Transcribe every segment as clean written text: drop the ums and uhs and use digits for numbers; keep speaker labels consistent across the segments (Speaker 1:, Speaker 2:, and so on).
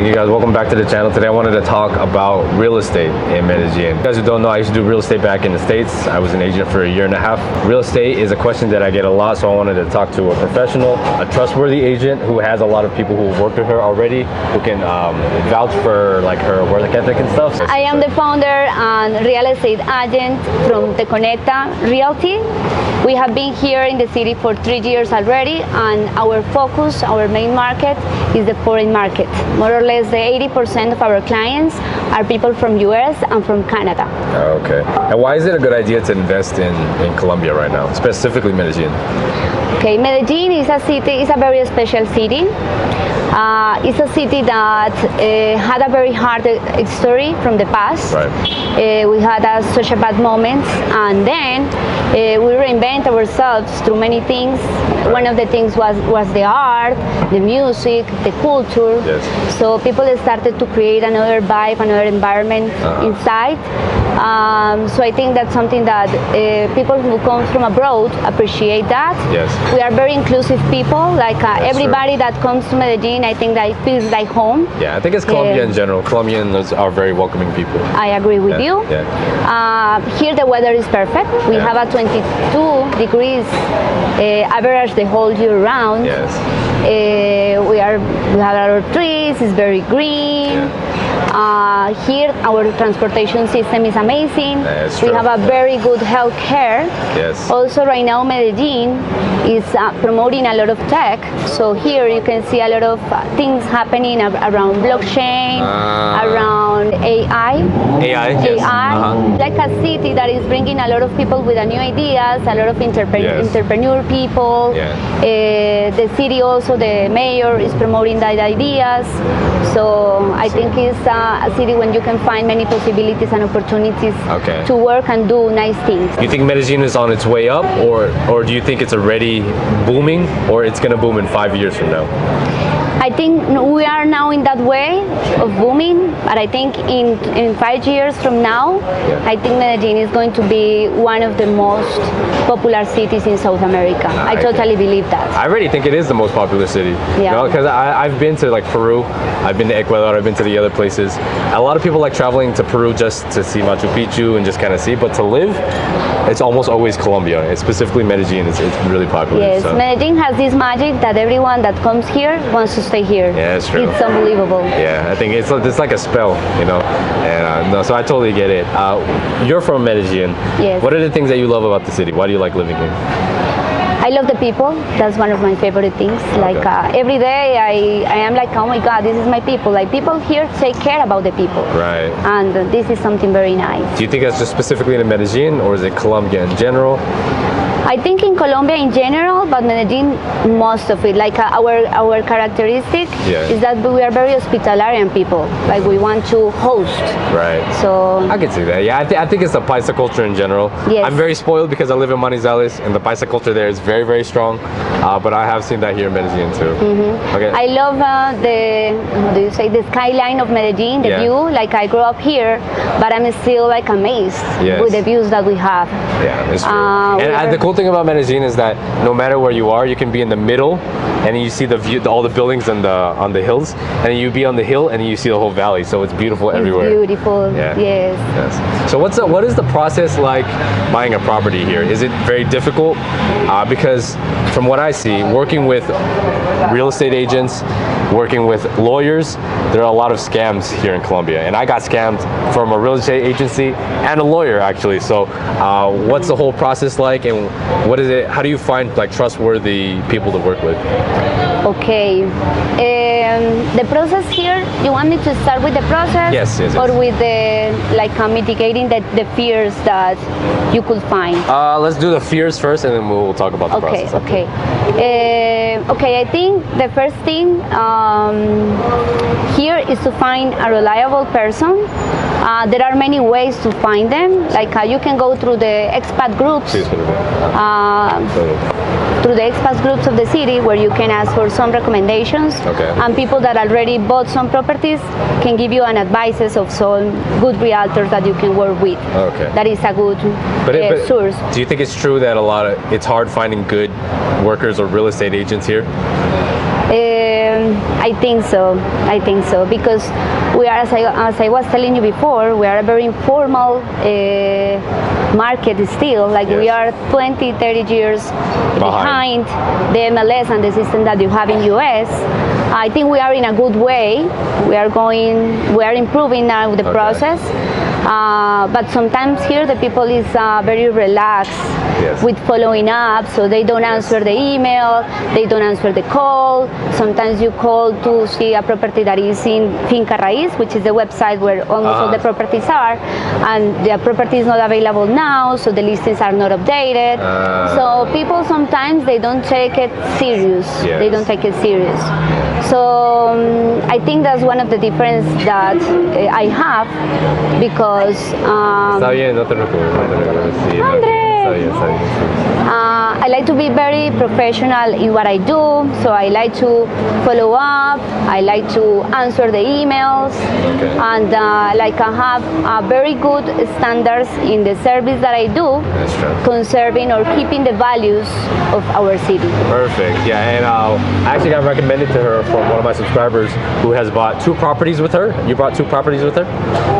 Speaker 1: Hey guys, welcome back to the channel. Today I wanted to talk about real estate in Medellin. You guys who don't know, I used to do real estate back in the States. I was an agent for a year and a half. Real estate is a question that I get a lot, so I wanted to talk to a professional, a trustworthy agent who has a lot of people who have worked with her already, who can vouch for like her work ethic and stuff.
Speaker 2: I am the founder and real estate agent from the Conecta Realty. We have been here in the city for 3 years already, and our focus, our main market is the foreign market. More or less the 80% of our clients are people from US and from Canada.
Speaker 1: Okay. And why is it a good idea to invest in Colombia right now, specifically Medellin?
Speaker 2: Okay, Medellin is a city, it's a very special city. It's a city that had a very hard story from the past.
Speaker 1: Right.
Speaker 2: We had such a bad moments, and then we reinvent ourselves through many things.
Speaker 1: Right.
Speaker 2: One of the things was the art, the music, the culture.
Speaker 1: Yes.
Speaker 2: So people started to create another vibe, another environment inside. So I think that's something that people who come from abroad appreciate that.
Speaker 1: Yes.
Speaker 2: We are very inclusive people. Like everybody
Speaker 1: true.
Speaker 2: that comes to Medellin, I think that it feels like home.
Speaker 1: Yeah, I think it's Colombia in general. Colombians are very welcoming people.
Speaker 2: I agree with you.
Speaker 1: Yeah.
Speaker 2: Here the weather is perfect. We have a 22 degrees average the whole year round.
Speaker 1: Yes.
Speaker 2: We have our trees. It's very green.
Speaker 1: Yeah.
Speaker 2: Here our transportation system is amazing.
Speaker 1: That's
Speaker 2: we
Speaker 1: true.
Speaker 2: have a very good health care.
Speaker 1: Yes.
Speaker 2: Also right now Medellin is promoting a lot of tech. So here you can see a lot of things happening around blockchain, around AI.
Speaker 1: AI, yes.
Speaker 2: AI, like a city that is bringing a lot of people with new ideas, a lot of entrepreneur people.
Speaker 1: Yeah.
Speaker 2: The city also, the mayor is promoting that ideas. So I think it's a city when you can find many possibilities and opportunities to work and do nice things.
Speaker 1: You think Medellin is on its way up, or do you think it's already booming, or it's going to boom in 5 years from now?
Speaker 2: I think we are now in that way of booming, but I think in 5 years from now, I think Medellin is going to be one of the most popular cities in South America. I totally believe that.
Speaker 1: I already think it is the most popular city.
Speaker 2: Yeah.
Speaker 1: Because I've been to like Peru, I've been to Ecuador, I've been to the other places. A lot of people like traveling to Peru just to see Machu Picchu and just kind of see, but to live, it's almost always Colombia. It's specifically Medellin, it's really popular.
Speaker 2: Yes,
Speaker 1: so.
Speaker 2: Medellin has this magic that everyone that comes here wants to stay here.
Speaker 1: Yeah, that's true.
Speaker 2: It's unbelievable.
Speaker 1: Yeah, I think it's like a spell, you know. And no, so I totally get it. You're from Medellin.
Speaker 2: Yes.
Speaker 1: What are the things that you love about the city? Why do you like living here?
Speaker 2: I love the people. That's one of my favorite things. Like every day I am like, oh my God, this is my people. Like people here take care about the people.
Speaker 1: Right.
Speaker 2: And this is something very nice.
Speaker 1: Do you think that's just specifically in Medellin, or is it Colombia in general?
Speaker 2: I think in Colombia in general, but Medellin most of it. Like our characteristic is that we are very hospitalian people. Like we want to host.
Speaker 1: Right.
Speaker 2: So
Speaker 1: I can see that. Yeah, I think it's the paisa culture in general.
Speaker 2: Yes.
Speaker 1: I'm very spoiled because I live in Manizales, and the paisa culture there is very, very strong. But I have seen that here in Medellin too. Okay.
Speaker 2: I love the skyline of Medellin, the view. Like I grew up here, but I'm still like amazed with the views that we have.
Speaker 1: Yeah, it's true. And the cool thing about Medellin is that no matter where you are, you can be in the middle, and you see the view, all the buildings on the hills, and you be on the hill, and you see the whole valley. So it's beautiful everywhere.
Speaker 2: It's beautiful.
Speaker 1: Yeah.
Speaker 2: Yes.
Speaker 1: So what is the process like buying a property here? Is it very difficult? Because from what I see, working with real estate agents, working with lawyers, there are a lot of scams here in Colombia, and I got scammed from a real estate agency and a lawyer actually. So what's the whole process like, and what is it? How do you find like trustworthy people to work with?
Speaker 2: Okay. The process here, you want me to start with the process?
Speaker 1: Yes.
Speaker 2: Or with the mitigating the fears that you could find?
Speaker 1: Let's do the fears first, and then we'll talk about the process.
Speaker 2: Okay. Okay, I think the first thing here is to find a reliable person. There are many ways to find them. Like you can go through the expat groups. Through the expat groups of the city, where you can ask for some recommendations, and people that already bought some properties can give you an advices of some good realtors that you can work with. That is a good source.
Speaker 1: Do you think it's true that it's hard finding good workers or real estate agents here?
Speaker 2: I think so. I think so because we are, as I was telling you before, we are a very informal market still. Like we are 20, 30 years behind the MLS and the system that you have in US. I think we are in a good way. We are improving now the process. But sometimes here the people is very relaxed with following up, so they don't answer the email, they don't answer the call. Sometimes you call to see a property that is in Finca Raíz, which is the website where almost all the properties are, and the property is not available now, so the listings are not updated. So people sometimes they don't take it serious. They don't take it serious. So I think that's one of the difference that I have because
Speaker 1: Está bien, no te preocupes. Sí, está bien, está bien.
Speaker 2: I like to be very professional in what I do, so I like to follow up, I like to answer the emails, and like I have very good standards in the service that I do, conserving or keeping the values of our city.
Speaker 1: Perfect, yeah, and I actually got recommended to her from one of my subscribers who has bought 2 properties with her. You bought 2 properties with her?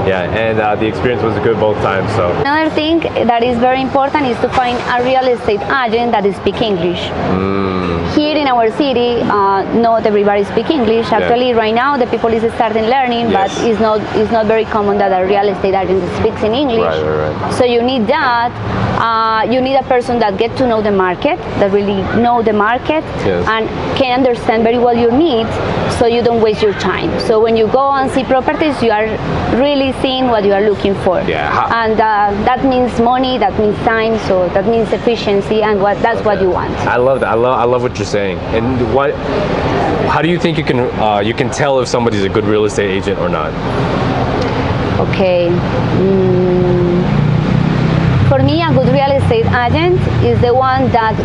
Speaker 1: Yeah, and the experience was good both times, so.
Speaker 2: Another thing that is very important is to find a real estate agent that speaks English. Here in our city, not everybody speaks English. Actually, right now the people is starting learning, but it's not very common that a real estate agent speaks in English.
Speaker 1: Right.
Speaker 2: So you need that. You need a person that gets to know the market, that really know the market, and can understand very well your needs, so you don't waste your time. So when you go and see properties, you are really seeing what you are looking for. And that means money, that means time, so that means efficiency, and that's what you want.
Speaker 1: I love that. I love what you're saying. And how do you think you can tell if somebody's a good real estate agent or not?
Speaker 2: Okay. For me, a good real estate agent is the one that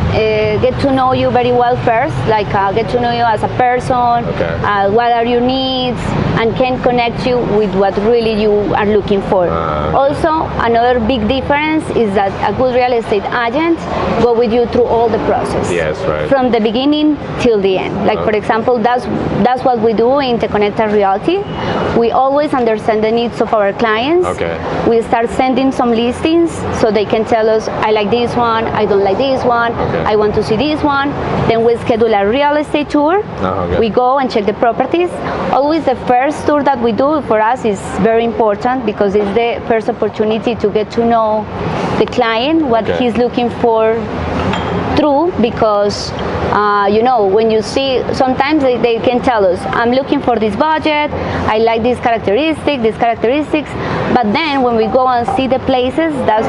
Speaker 2: get to know you very well first, like get to know you as a person, what are your needs, and can connect you with what really you are looking for. Also, another big difference is that a good real estate agent go with you through all the process. From the beginning till the end. Like for example, that's what we do in Connecta Realty. We always understand the needs of our clients. We start sending some listings so they can tell us, I like this one, I don't like this one, I want to see this one. Then we schedule a real estate tour. We go and check the properties. Always the first tour that we do for us is very important because it's the first opportunity to get to know the client, what he's looking for through, because you know, when you see, sometimes they can tell us, I'm looking for this budget, I like these characteristics, but then when we go and see the places, that's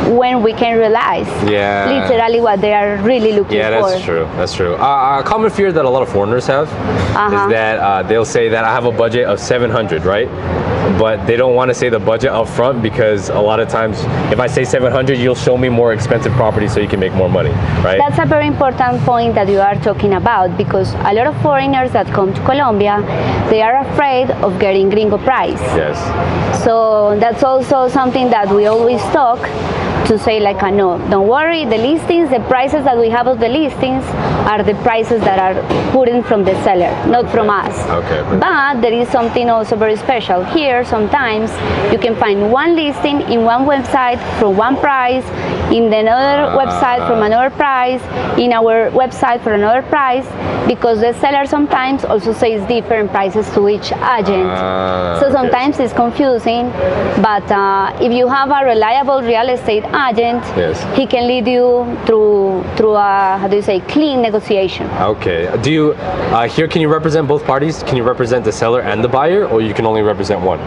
Speaker 2: when we can realize literally what they are really looking for.
Speaker 1: That's true. A common fear that a lot of foreigners have is that they'll say that I have a budget of 700, right? But they don't want to say the budget up front because a lot of times if I say 700, you'll show me more expensive properties so you can make more money, right?
Speaker 2: That's a very important point that you are talking about, because a lot of foreigners that come to Colombia, they are afraid of getting gringo price. So that's also something that we always talk to say, like, no, don't worry, the listings, the prices that we have of the listings are the prices that are put in from the seller, not from us. But there is something also very special here. Sometimes you can find one listing in one website for one price, in another website from another price, in our website for another price, because the seller sometimes also says different prices to each agent. So sometimes it's confusing, but if you have a reliable real estate agent, he can lead you through a, how do you say, clean negotiation.
Speaker 1: Do you here, can you represent both parties? Can you represent the seller and the buyer, or you can only represent one?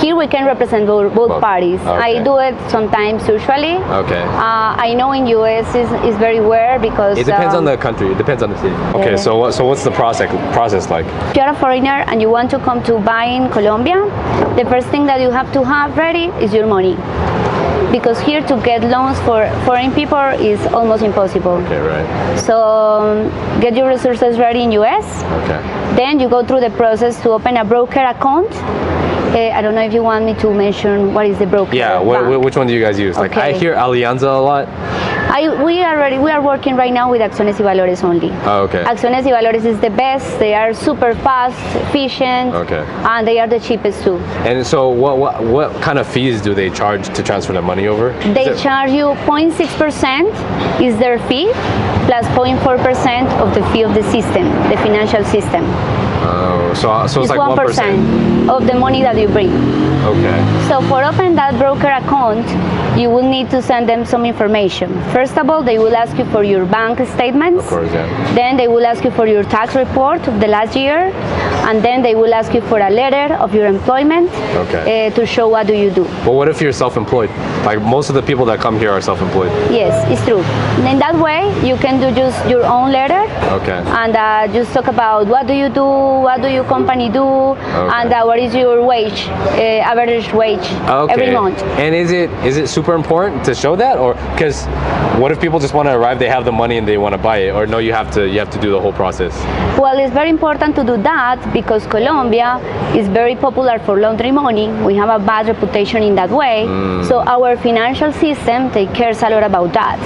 Speaker 2: Here we can represent both parties. I do it sometimes usually. I know in US is very rare because
Speaker 1: it depends on the country, it depends on the city. So what's the process like?
Speaker 2: If you're a foreigner and you want to come to buy in Colombia, the first thing that you have to have ready is your money. Because here to get loans for foreign people is almost impossible. So get your resources ready in US. Then you go through the process to open a broker account. I don't know if you want me to mention what is the broker.
Speaker 1: Which one do you guys use? Like I hear Alianza a lot.
Speaker 2: We are working right now with Acciones y Valores only.
Speaker 1: Oh, okay.
Speaker 2: Acciones y Valores is the best. They are super fast, efficient,
Speaker 1: Okay.
Speaker 2: and they are the cheapest too.
Speaker 1: And so what kind of fees do they charge to transfer the money over?
Speaker 2: They charge you 0.6% is their fee, plus 0.4% of the fee of the system, the financial system.
Speaker 1: Oh, so it's like 1%
Speaker 2: of the money that you bring.
Speaker 1: Okay.
Speaker 2: So for opening that broker account, you will need to send them some information. First of all, they will ask you for your bank statements.
Speaker 1: Of course, yeah.
Speaker 2: Then they will ask you for your tax report of the last year, and then they will ask you for a letter of your employment to show what do you do.
Speaker 1: But what if you're self-employed? Like most of the people that come here are self-employed.
Speaker 2: Yes, it's true. In that way, you can do just your own letter.
Speaker 1: Okay.
Speaker 2: And just talk about what do you do, what do your company do, and what is your wage, average wage every month.
Speaker 1: And is it super important to show that, or because what if people just want to arrive, they have the money and they want to buy it, or no, you have to do the whole process?
Speaker 2: Well, it's very important to do that because Colombia is very popular for laundering money. We have a bad reputation in that way. So our financial system takes care a lot about that.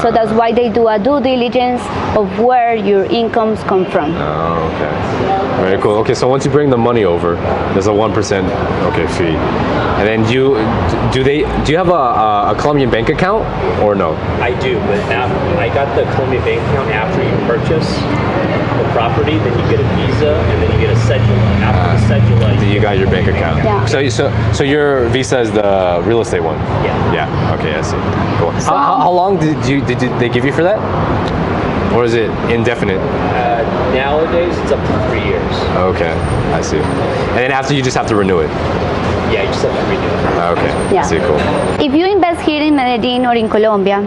Speaker 2: So that's why they do a due diligence of where your incomes come from.
Speaker 1: Oh, okay. Very cool. Okay, so once you bring the money over, there's a 1% fee, and then do you have a Colombian bank account or no?
Speaker 3: I do, but I got the Colombian bank account after you purchase the property, then you get a visa, and then you get a cedula. After the cedula,
Speaker 1: You got your bank account.
Speaker 2: Yeah.
Speaker 1: So your visa is the real estate one.
Speaker 3: Yeah.
Speaker 1: Yeah. Okay, I see. Cool. How long did they give you for that? Or is it indefinite?
Speaker 3: Nowadays, it's up to 3 years.
Speaker 1: Okay, I see. And then after you just have to renew it.
Speaker 3: Yeah, you just have to renew it.
Speaker 1: Okay,
Speaker 2: Yeah.
Speaker 1: I see, cool.
Speaker 2: If you invest here in Medellin or in Colombia,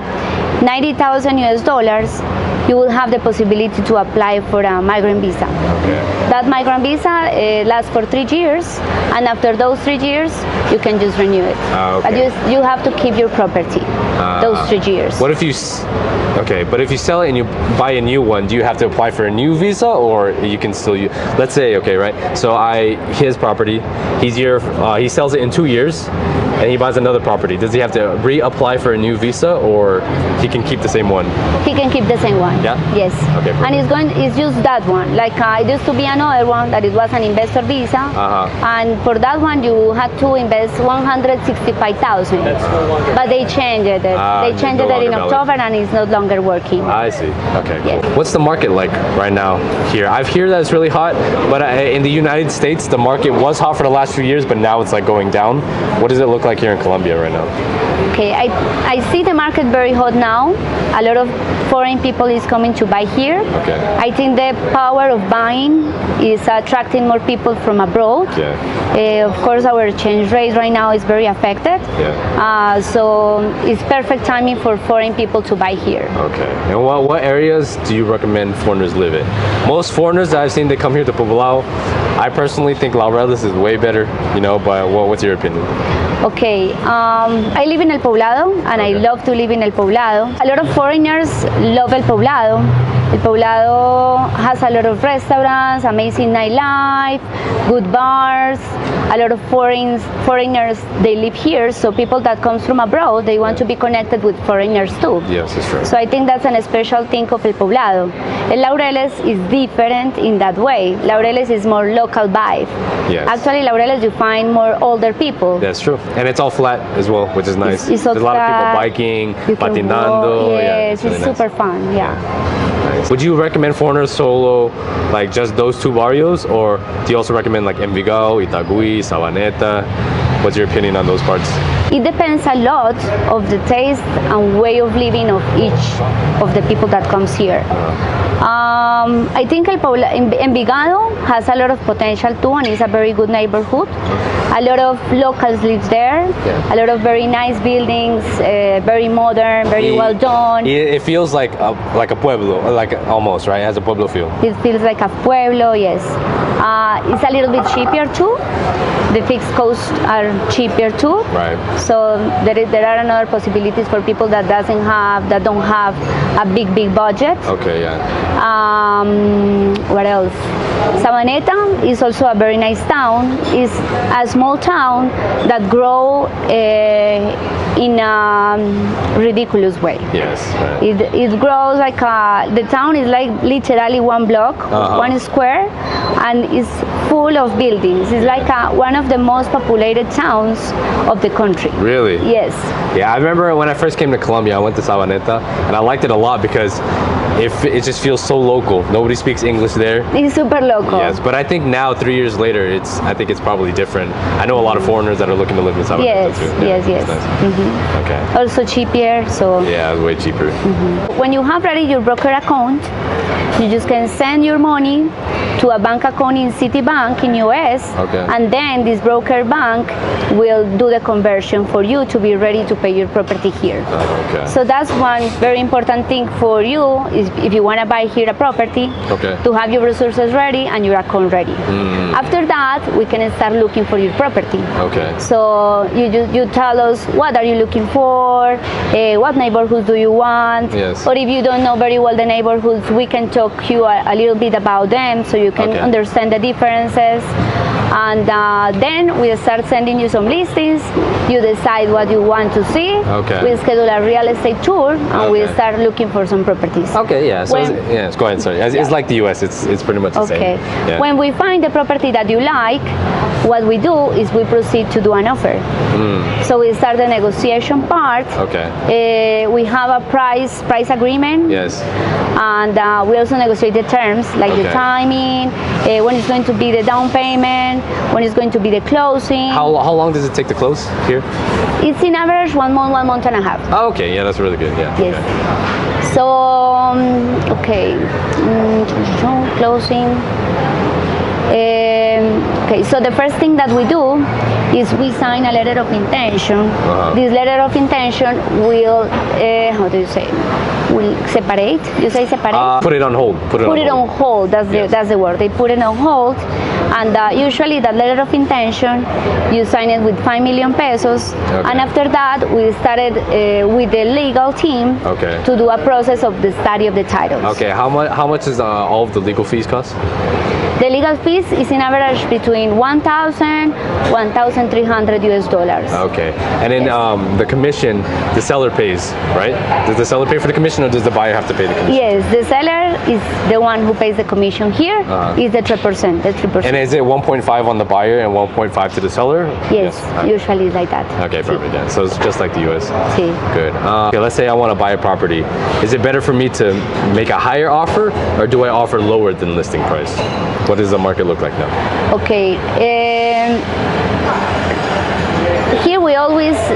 Speaker 2: 90,000 US dollars, you will have the possibility to apply for a migrant visa.
Speaker 1: Okay.
Speaker 2: That migrant visa lasts for 3 years, and after those 3 years, you can just renew it. But you have to keep your property those 3 years.
Speaker 1: What if you? But if you sell it and you buy a new one, do you have to apply for a new visa, or you can still use? Let's say, right? So his property, he sells it in 2 years, and he buys another property. Does he have to reapply for a new visa, or he can keep the same one?
Speaker 2: He can keep the same one.
Speaker 1: Yeah?
Speaker 2: Yes.
Speaker 1: Okay, perfect.
Speaker 2: And it's just that one. Like it used to be another one that it was an investor visa, and for that one you had to invest 165,000.
Speaker 3: That's no longer.
Speaker 2: But they changed it. They changed
Speaker 1: no
Speaker 2: it in
Speaker 1: longer
Speaker 2: October, and it's no longer working.
Speaker 1: I see. Okay, cool.
Speaker 2: Yes.
Speaker 1: What's the market like right now here? I've heard that it's really hot, but in the United States, the market was hot for the last few years, but now it's like going down. What does it look like here in Colombia right now?
Speaker 2: Okay, I see the market very hot now. A lot of foreign people is coming to buy here.
Speaker 1: Okay.
Speaker 2: I think the power of buying is attracting more people from abroad.
Speaker 1: Yeah.
Speaker 2: Of course, our exchange rate right now is very affected.
Speaker 1: Yeah.
Speaker 2: So it's perfect timing for foreign people to buy here.
Speaker 1: Okay. And what areas do you recommend foreigners live in? Most foreigners that I've seen, they come here to Poblado. I personally think Laureles is way better, but what's your opinion?
Speaker 2: Okay, I live in El Poblado, and I love to live in El Poblado. A lot of foreigners love El Poblado. El Poblado has a lot of restaurants, amazing nightlife, good bars. A lot of foreigners, they live here, so people that come from abroad, they want to be connected with foreigners too.
Speaker 1: Yes, that's true.
Speaker 2: So I think that's a special thing of El Poblado. El Laureles is different in that way. Laureles is more local vibe.
Speaker 1: Yes.
Speaker 2: Actually, Laureles you find more older people.
Speaker 1: That's true. And it's all flat as well, which is nice.
Speaker 2: It's
Speaker 1: There's a lot of people
Speaker 2: flat.
Speaker 1: biking,
Speaker 2: You can
Speaker 1: patinando.
Speaker 2: walk.
Speaker 1: Yeah,
Speaker 2: Yes,
Speaker 1: really
Speaker 2: it's
Speaker 1: nice.
Speaker 2: super fun. Yeah.
Speaker 1: Nice. Would you recommend foreigners solo, like just those two barrios, or do you also recommend like Envigado, Itagüí, Sabaneta? What's your opinion on those parts?
Speaker 2: It depends a lot of the taste and way of living of each of the people that comes here. I think Envigado has a lot of potential too, and it's a very good neighborhood. A lot of locals live there.
Speaker 1: Yeah.
Speaker 2: A lot of very nice buildings, very modern, very well done.
Speaker 1: It feels like a pueblo, like almost, right? It has a pueblo feel.
Speaker 2: It feels like a pueblo, yes. It's a little bit cheaper too. The fixed costs are cheaper too.
Speaker 1: Right.
Speaker 2: So there are another possibilities for people that don't have a big budget.
Speaker 1: Okay, yeah.
Speaker 2: What else? Sabaneta is also a very nice town. It's a small town that grow in a ridiculous way.
Speaker 1: Yes. Right.
Speaker 2: It grows like the town is like literally one block, one square, and it's full of buildings. It's like one of the most populated towns of the country.
Speaker 1: Really?
Speaker 2: Yes.
Speaker 1: Yeah, I remember when I first came to Colombia, I went to Sabaneta, and I liked it a lot because it just feels so local. Nobody speaks English there.
Speaker 2: It's super local.
Speaker 1: Yes, but I think now, 3 years later, I think it's probably different. I know a lot of foreigners that are looking to live in Sabaneta
Speaker 2: Yes,
Speaker 1: too. Yeah,
Speaker 2: yes, yes.
Speaker 1: Nice. Okay.
Speaker 2: Also cheaper, so.
Speaker 1: Yeah, it's way cheaper.
Speaker 2: When you have ready your broker account, you just can send your money to a bank account in Citibank in US, and then this broker bank will do the conversion for you to be ready to pay your property here.
Speaker 1: Okay.
Speaker 2: So that's one very important thing for you is if you want to buy here a property, to have your resources ready and your account ready. After that, we can start looking for your property.
Speaker 1: Okay.
Speaker 2: So you tell us what are you looking for, what neighborhoods do you want,
Speaker 1: Yes.
Speaker 2: or if you don't know very well the neighborhoods, we can talk you a little bit about them so you can understand the differences. And then we start sending you some listings. You decide what you want to see.
Speaker 1: Okay.
Speaker 2: We schedule a real estate tour and we start looking for some properties.
Speaker 1: Okay, yeah. So go ahead. Sorry, it's like the US. It's pretty much the same.
Speaker 2: Okay.
Speaker 1: Yeah.
Speaker 2: When we find the property that you like, what we do is we proceed to do an offer. So we start the negotiation part.
Speaker 1: Okay.
Speaker 2: We have a price agreement.
Speaker 1: Yes.
Speaker 2: And we also negotiate the terms, like the timing, when it's going to be the down payment, when it's going to be the closing.
Speaker 1: How long does it take to close here?
Speaker 2: It's in average 1 month and a half.
Speaker 1: Oh, okay. Yeah, that's really good. Yeah.
Speaker 2: Yes.
Speaker 1: Okay.
Speaker 2: So, closing. Okay, so the first thing that we do is we sign a letter of intention. This letter of intention will, how do you say, will separate? You say separate?
Speaker 1: Put it on hold. Put it
Speaker 2: on hold. That's the word. They put it on hold, and usually that letter of intention, you sign it with 5 million pesos, and after that we started with the legal team to do a process of the study of the titles.
Speaker 1: Okay, how much is all of the legal fees cost?
Speaker 2: The legal fees is in average between 1,000, 1,300 US dollars.
Speaker 1: Okay, and then the commission, the seller pays, right? Does the seller pay for the commission, or does the buyer have to pay the commission?
Speaker 2: Yes, the seller is the one who pays the commission. Here is the 3%. The 3%.
Speaker 1: And is it 1.5 on the buyer and 1.5 to the seller?
Speaker 2: Yes, usually like that.
Speaker 1: Okay, perfect. Yeah. So it's just like the US.
Speaker 2: Sí.
Speaker 1: Good. Okay, let's say I want to buy a property. Is it better for me to make a higher offer, or do I offer lower than listing price? What does the market look like now?
Speaker 2: Okay. Here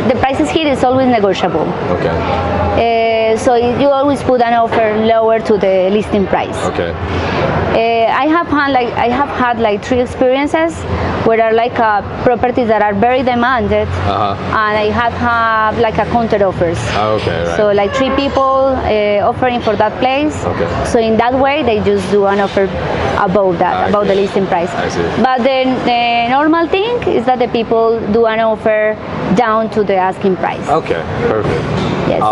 Speaker 2: the prices here is always negotiable.
Speaker 1: Okay.
Speaker 2: So you always put an offer lower to the listing price.
Speaker 1: Okay.
Speaker 2: I have had like 3 experiences where are like properties that are very demanded, and I have like a counter offers.
Speaker 1: Okay, right.
Speaker 2: So like 3 people offering for that place.
Speaker 1: Okay.
Speaker 2: So in that way, they just do an offer above that, above the listing price.
Speaker 1: I see.
Speaker 2: But the normal thing is that the people do an offer down to the asking price.
Speaker 1: Okay, perfect.
Speaker 2: Yes.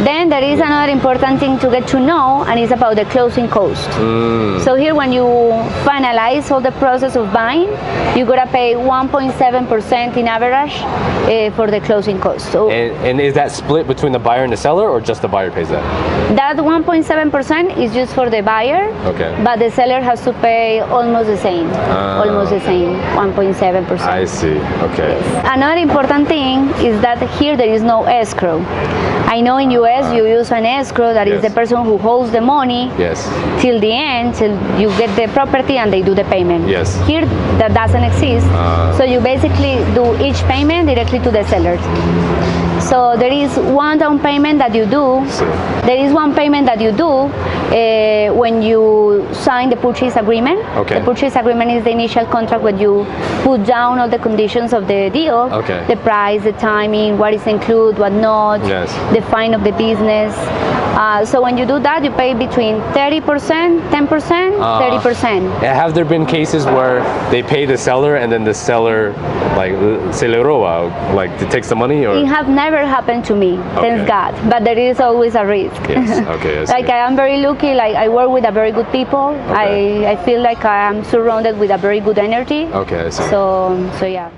Speaker 2: Then there is another important thing to get to know, and it's about the closing cost. So here, when you finalize all the process of buying, you gotta pay 1.7% in average for the closing cost. So
Speaker 1: and is that split between the buyer and the seller, or just the buyer pays that?
Speaker 2: that 1.7% is just for the buyer, but the seller has to pay almost the same, 1.7%.
Speaker 1: I see. Okay.
Speaker 2: Another important thing is that here there is no escrow. I know in US you use an escrow, that is the person who holds the money till the end, till you get the property and they do the payment.
Speaker 1: Yes.
Speaker 2: Here that doesn't exist. So you basically do each payment directly to the seller. So there is one down payment that you do. There is one payment that you do when you sign the purchase agreement. The purchase agreement is the initial contract where you put down all the conditions of the deal, the price, the timing, what is included, what not, the fine of the business. So when you do that, you pay between 30%, 10%, 30%.
Speaker 1: Have there been cases where they pay the seller and then the seller, like, se le roba, like, takes the money? Or?
Speaker 2: It have never happened to me, thank God. But there is always a risk.
Speaker 1: Yes. Okay. I see.
Speaker 2: Like I am very lucky. Like I work with a very good people.
Speaker 1: Okay.
Speaker 2: I feel like I am surrounded with a very good energy.
Speaker 1: Okay. I see.
Speaker 2: So yeah.